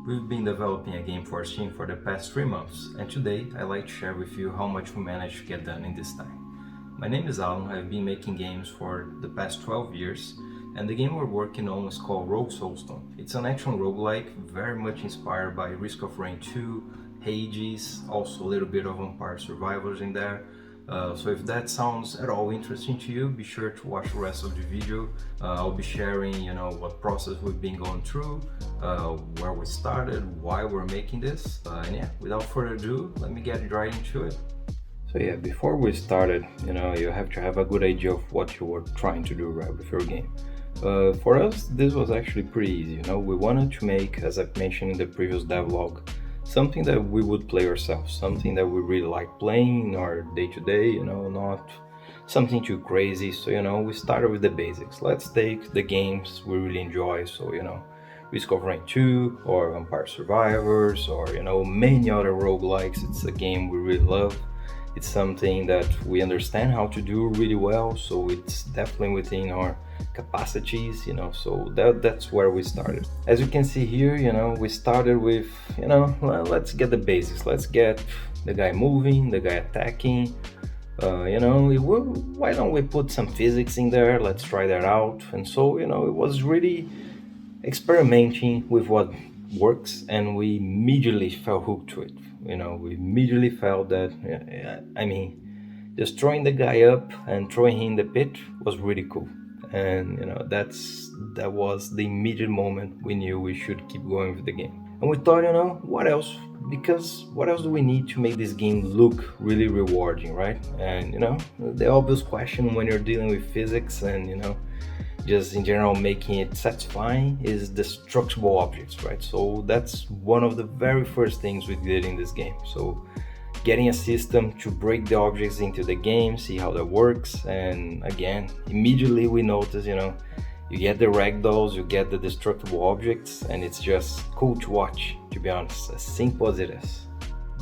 We've been developing a game for Steam for the past 3 months, and today I'd like to share with you how much we managed to get done in this time. My name is Alan, I've been making games for the past 12 years, and the game we're working on is called Rogue Soulstone. It's an action roguelike, very much inspired by Risk of Rain 2, Hades, also a little bit of Vampire Survivors in there. So if that sounds at all interesting to you, be sure to watch the rest of the video. I'll be sharing, what process we've been going through, where we started, why we're making this, and yeah, without further ado, let me get right into it. So yeah, before we started, you have to have a good idea of what you were trying to do right with your game. For us, this was actually pretty easy. We wanted to make, as I mentioned in the previous devlog, something that we would play ourselves, something that we really like playing in our day-to-day, not something too crazy. So, we started with the basics. Let's take the games we really enjoy. So, Risk of Rain 2 or Vampire Survivors or, many other roguelikes. It's a game we really love. It's something that we understand how to do really well, so it's definitely within our capacities, so that's where we started. As you can see here, we started with, let's get the basics. Let's get the guy moving, the guy attacking. Why don't we put some physics in there? Let's try that out. And so, it was really experimenting with what works, and we immediately fell hooked to it. We immediately felt that, just throwing the guy up and throwing him in the pit was really cool. And that was the immediate moment we knew we should keep going with the game. And we thought, what else? Because what else do we need to make this game look really rewarding, right? And the obvious question when you're dealing with physics and just in general making it satisfying is destructible objects, right? So that's one of the very first things we did in this game. So getting a system to break the objects into the game, see how that works, and again, immediately we notice, you get the ragdolls, you get the destructible objects, and it's just cool to watch, to be honest, as simple as it is.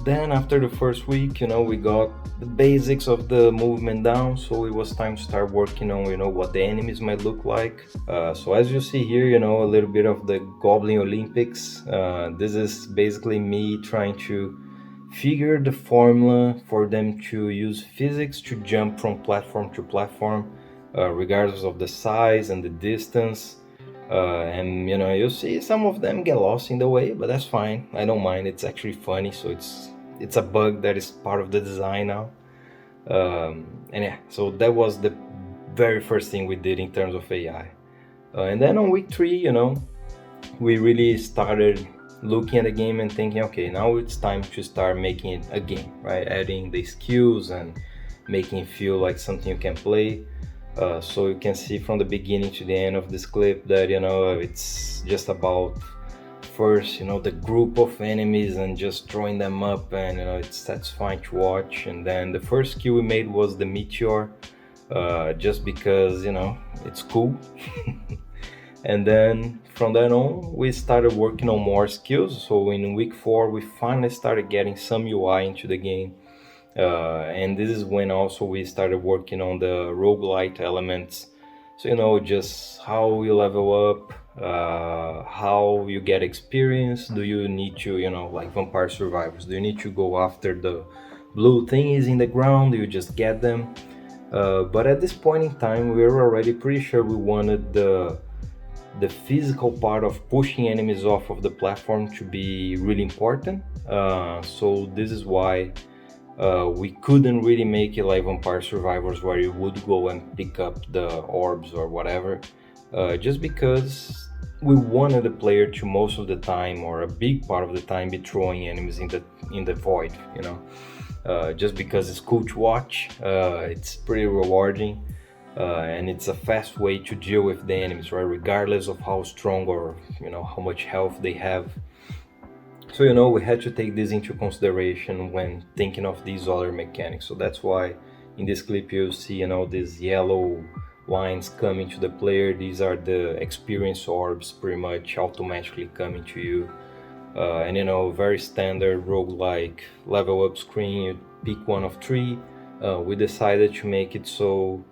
Then after the first week, we got the basics of the movement down, so it was time to start working on, what the enemies might look like. So as you see here, a little bit of the Goblin Olympics. This is basically me trying to figure the formula for them to use physics to jump from platform to platform, regardless of the size and the distance. And you see some of them get lost in the way, but that's fine. I don't mind. It's actually funny, so it's a bug that is part of the design now. And yeah, so that was the very first thing we did in terms of AI. And then on week 3, we really started looking at the game and thinking, okay, now it's time to start making it a game, right? Adding the skills and making it feel like something you can play. So you can see from the beginning to the end of this clip that, it's just about first, the group of enemies and just throwing them up, and, it's satisfying to watch. And then the first skill we made was the meteor, just because, it's cool. And then from then on, we started working on more skills. So in week 4, we finally started getting some UI into the game. And this is when also we started working on the roguelike elements. So, just how you level up, how you get experience. Do you need to, like Vampire Survivors, do you need to go after the blue thingies in the ground? Do you just get them? But at this point in time, we were already pretty sure we wanted the physical part of pushing enemies off of the platform to be really important. So this is why we couldn't really make it like Vampire Survivors, where you would go and pick up the orbs or whatever, just because we wanted the player to most of the time, or a big part of the time, be throwing enemies in the void, just because it's cool to watch, it's pretty rewarding. And it's a fast way to deal with the enemies, right? Regardless of how strong or how much health they have. So we had to take this into consideration when thinking of these other mechanics. So that's why in this clip you'll see these yellow lines coming to the player. These are the experience orbs pretty much automatically coming to you. And very standard roguelike level up screen. You pick one of 3. We decided to make it so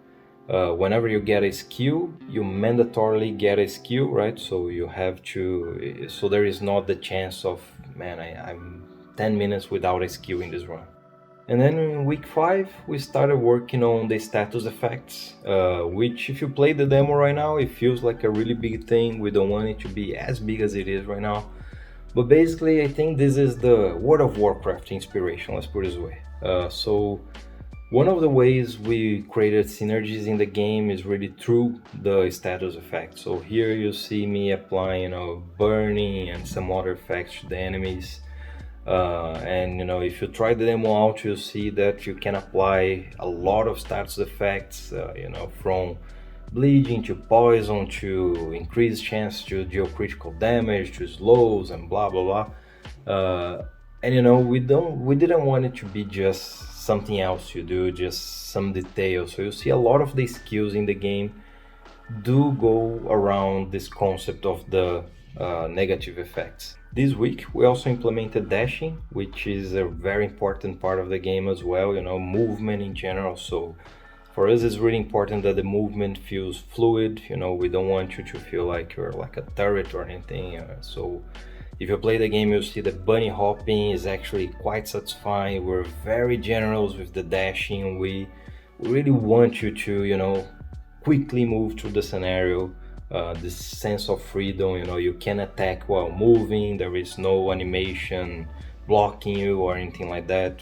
Whenever you get a skill, you mandatorily get a skill, right? So you have to, so there is not the chance of, man, I'm 10 minutes without a skill in this run. And then in week 5, we started working on the status effects, which if you play the demo right now, it feels like a really big thing. We don't want it to be as big as it is right now. But basically, I think this is the World of Warcraft inspiration, let's put it this way. So one of the ways we created synergies in the game is really through the status effect. So here you see me applying, burning and some other effects to the enemies. And if you try the demo out, you'll see that you can apply a lot of status effects, from bleeding to poison to increased chance to deal critical damage to slows and blah blah blah. And we didn't want it to be just something else you do, just some detail. So you see a lot of the skills in the game do go around this concept of the negative effects. This week we also implemented dashing, which is a very important part of the game as well, movement in general. So for us it's really important that the movement feels fluid. We don't want you to feel like you're like a turret or anything. So if you play the game, you'll see that bunny hopping is actually quite satisfying. We're very generous with the dashing. We really want you to, quickly move through the scenario. This sense of freedom, you can attack while moving. There is no animation blocking you or anything like that.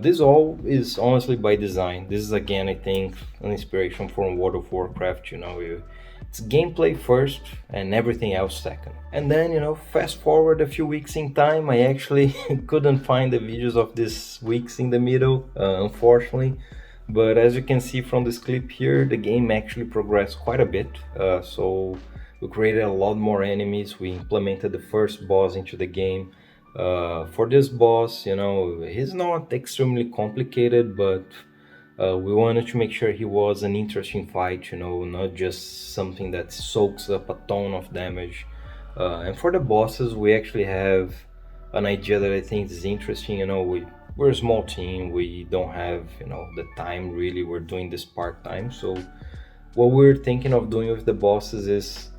This all is honestly by design. This is again, I think, an inspiration from World of Warcraft. It's gameplay first and everything else second. And then, fast forward a few weeks in time, I actually couldn't find the videos of these weeks in the middle, unfortunately. But as you can see from this clip here, the game actually progressed quite a bit. So we created a lot more enemies. We implemented the first boss into the game. For this boss, he's not extremely complicated, but we wanted to make sure he was an interesting fight, not just something that soaks up a ton of damage. And for the bosses, we actually have an idea that I think is interesting. We're a small team, we don't have, the time really, we're doing this part-time. So what we're thinking of doing with the bosses is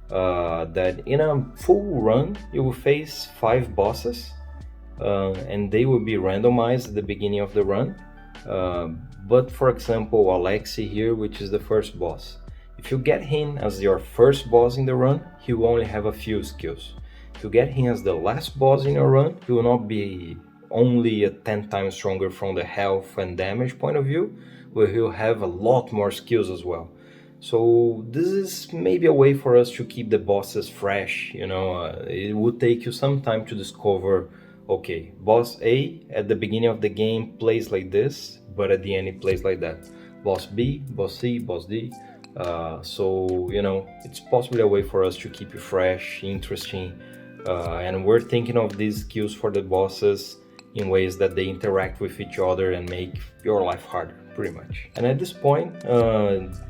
that in a full run, you will face 5 bosses, and they will be randomized at the beginning of the run. But for example, Alexi here, which is the first boss, if you get him as your first boss in the run, he will only have a few skills. If you get him as the last boss in your run, he will not be only 10 times stronger from the health and damage point of view, but he'll have a lot more skills as well. So this is maybe a way for us to keep the bosses fresh. It would take you some time to discover, okay, boss A at the beginning of the game plays like this, but at the end it plays like that. Boss B, boss C, boss D. So it's possibly a way for us to keep it fresh, interesting, and we're thinking of these skills for the bosses in ways that they interact with each other and make your life harder, pretty much. And at this point,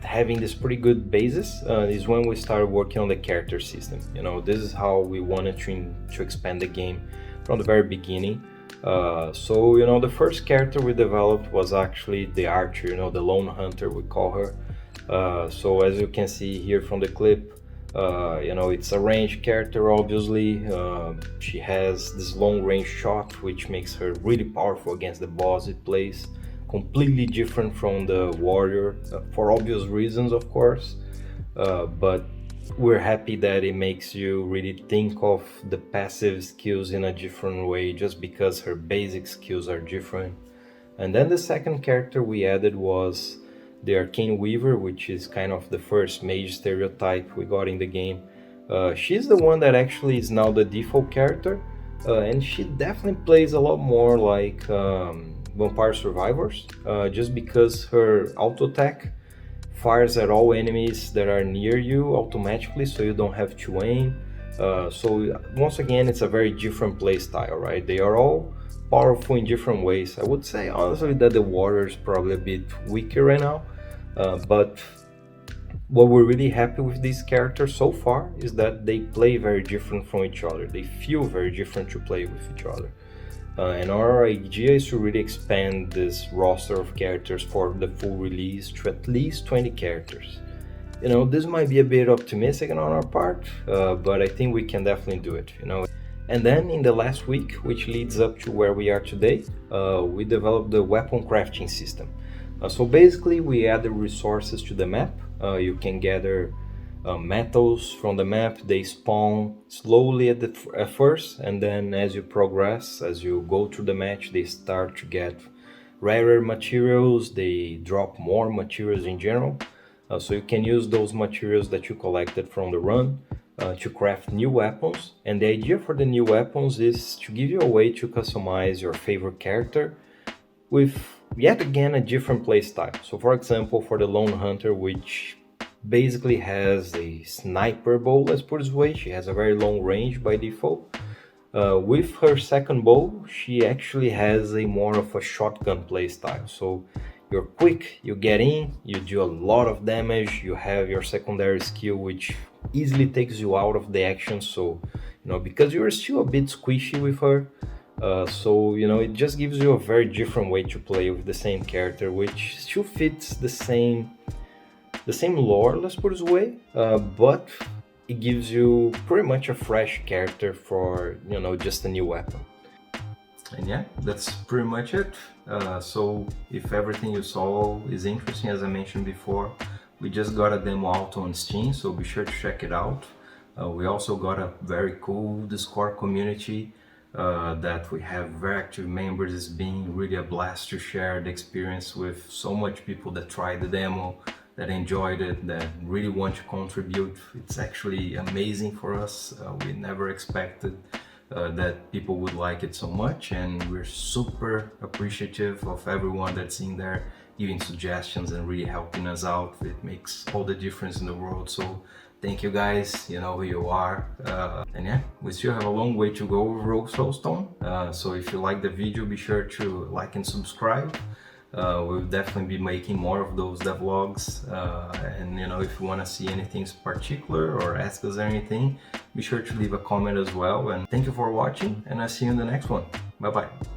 having this pretty good basis is when we started working on the character system. This is how we wanted to expand the game from the very beginning. So the first character we developed was actually the archer, the lone hunter, we call her. So as you can see here from the clip, it's a ranged character, obviously. She has this long range shot, which makes her really powerful against the boss it plays. Completely different from the warrior, for obvious reasons, of course. But we're happy that it makes you really think of the passive skills in a different way, just because her basic skills are different. And then the second character we added was the Arcane Weaver, which is kind of the first mage stereotype we got in the game. She's the one that actually is now the default character, and she definitely plays a lot more like Vampire Survivors, just because her auto attack fires at all enemies that are near you automatically, so you don't have to aim. So once again, it's a very different play style, right? They are all powerful in different ways. I would say honestly that the warrior is probably a bit weaker right now, but what we're really happy with these characters so far is that they play very different from each other. They feel very different to play with each other. And our idea is to really expand this roster of characters for the full release to at least 20 characters. This might be a bit optimistic on our part, but I think we can definitely do it. And then in the last week, which leads up to where we are today, we developed the weapon crafting system. So basically, we added resources to the map. You can gather metals from the map. They spawn slowly at first, and then as you progress, as you go through the match, they start to get rarer materials. They drop more materials in general. So you can use those materials that you collected from the run to craft new weapons. And the idea for the new weapons is to give you a way to customize your favorite character with yet again a different playstyle. So for example, for the Lone Hunter, which basically has a sniper bow, let's put it this way, she has a very long range by default. With her second bow, she actually has a more of a shotgun playstyle. So you're quick, you get in, you do a lot of damage, you have your secondary skill which easily takes you out of the action. So because you're still a bit squishy with her, it just gives you a very different way to play with the same character, which still fits the same lore, let's put it this way, but it gives you pretty much a fresh character for just a new weapon. And yeah, that's pretty much it. So if everything you saw is interesting, as I mentioned before, we just got a demo out on Steam, so be sure to check it out. We also got a very cool Discord community that we have very active members. It's been really a blast to share the experience with so much people that tried the demo, that enjoyed it, that really want to contribute. It's actually amazing for us. We never expected that people would like it so much, and we're super appreciative of everyone that's in there giving suggestions and really helping us out. It makes all the difference in the world. So thank you guys, you know who you are. And yeah, we still have a long way to go with Rogue Soulstone. So if you like the video, be sure to like and subscribe. We'll definitely be making more of those devlogs, and if you want to see anything particular or ask us anything, be sure to leave a comment as well. And thank you for watching, and I'll see you in the next one. Bye bye.